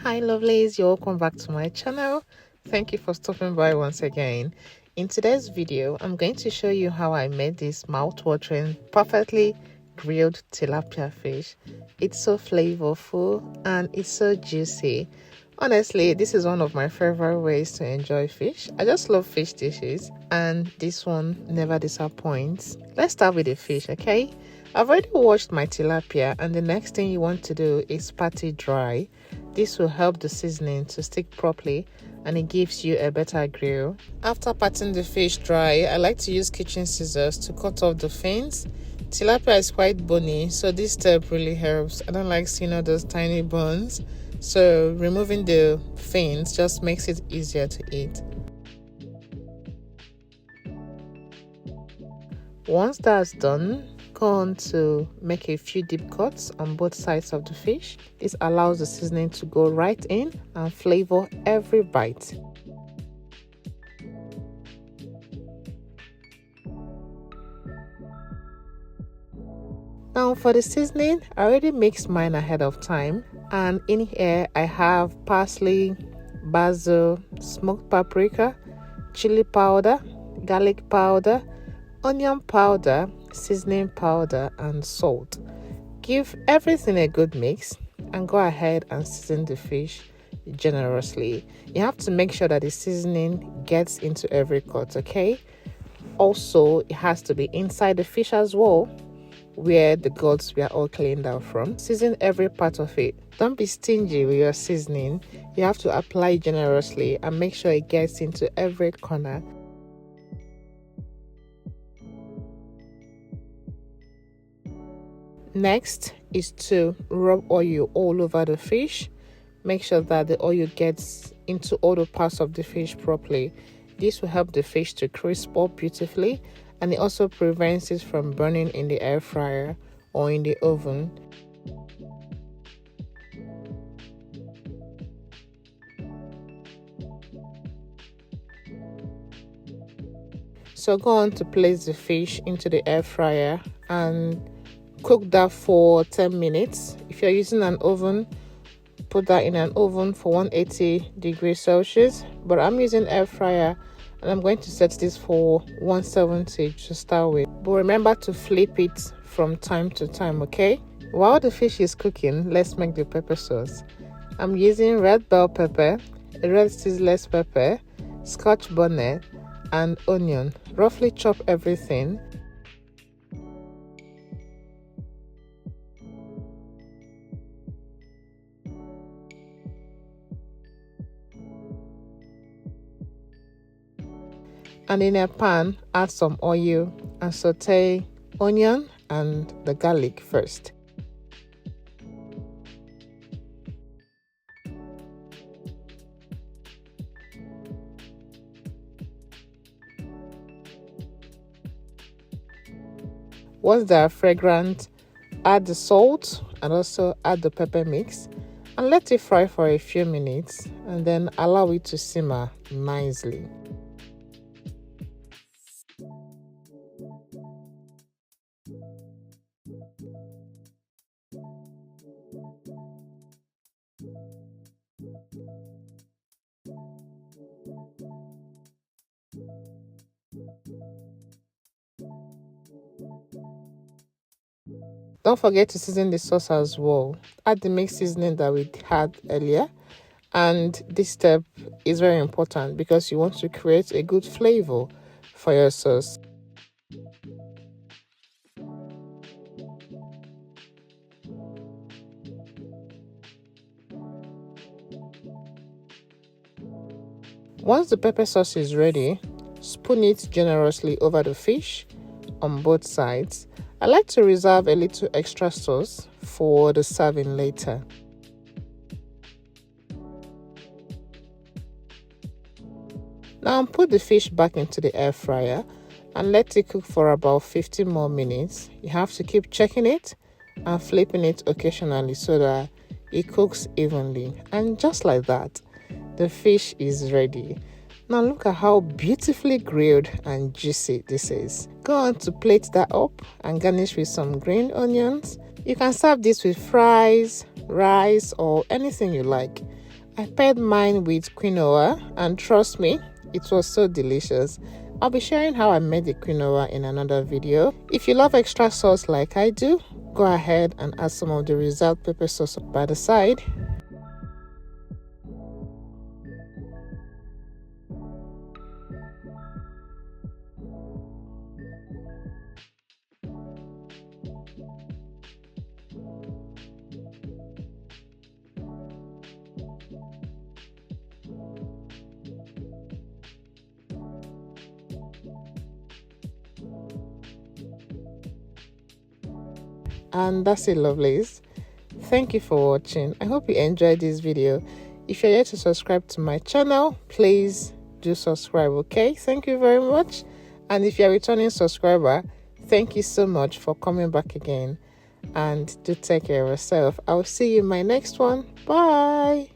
Hi lovelies, you're welcome back to my channel. Thank you for stopping by once again. In today's video, I'm going to show you how I made this mouth-watering, perfectly grilled tilapia fish. It's so flavorful and it's so juicy. Honestly, this is one of my favorite ways to enjoy fish. I just love fish dishes and this one never disappoints. Let's start with the fish, okay? I've already washed my tilapia and the next thing you want to do is pat it dry. This will help the seasoning to stick properly and it gives you a better grill. After patting the fish dry, I like to use kitchen scissors to cut off the fins. Tilapia is quite bony, so this step really helps. I don't like seeing all those tiny bones, so removing the fins just makes it easier to eat. Once that's done, go on to make a few deep cuts on both sides of the fish. This allows the seasoning to go right in and flavor every bite. Now for the seasoning, I already mixed mine ahead of time, and in here I have parsley, basil, smoked paprika, chili powder, garlic powder, onion powder, seasoning powder and salt. Give everything a good mix and go ahead and season the fish generously. You have to make sure that the seasoning gets into every cut, okay? Also, it has to be inside the fish as well, where the guts were all cleaned out from. Season every part of it. Don't be stingy with your seasoning. You have to apply generously and make sure it gets into every corner. Next is to rub oil all over the fish. Make sure that the oil gets into all the parts of the fish properly. This will help the fish to crisp up beautifully, and it also prevents it from burning in the air fryer or in the oven. So go on to place the fish into the air fryer and cook that for 10 minutes. If you're using an oven, put that in an oven for 180 degrees Celsius, but I'm using air fryer and I'm going to set this for 170 to start with. But remember to flip it from time to time, okay? While the fish is cooking, let's make the pepper sauce. I'm using red bell pepper, red seedless pepper, scotch bonnet and onion. Roughly chop everything. And in a pan, add some oil and saute onion and the garlic first. Once they are fragrant, add the salt and also add the pepper mix and let it fry for a few minutes and then allow it to simmer nicely. Don't forget to season the sauce as well. Add the mixed seasoning that we had earlier, and this step is very important because you want to create a good flavor for your sauce. Once the pepper sauce is ready, spoon it generously over the fish on both sides. I like to reserve a little extra sauce for the serving later. Now put the fish back into the air fryer and let it cook for about 15 more minutes. You have to keep checking it and flipping it occasionally so that it cooks evenly. And just like that, the fish is ready. Now look at how beautifully grilled and juicy this is. Go on to plate that up and garnish with some green onions. You can serve this with fries, rice or anything you like. I paired mine with quinoa, and trust me, it was so delicious. I'll be sharing how I made the quinoa in another video. If you love extra sauce like I do, go ahead and add some of the reserved pepper sauce by the side. And that's it, lovelies. Thank you for watching. I hope you enjoyed this video. If you're yet to subscribe to my channel, please do subscribe, okay? Thank you very much. And if you're a returning subscriber, thank you so much for coming back again. And do take care of yourself. I'll see you in my next one. Bye.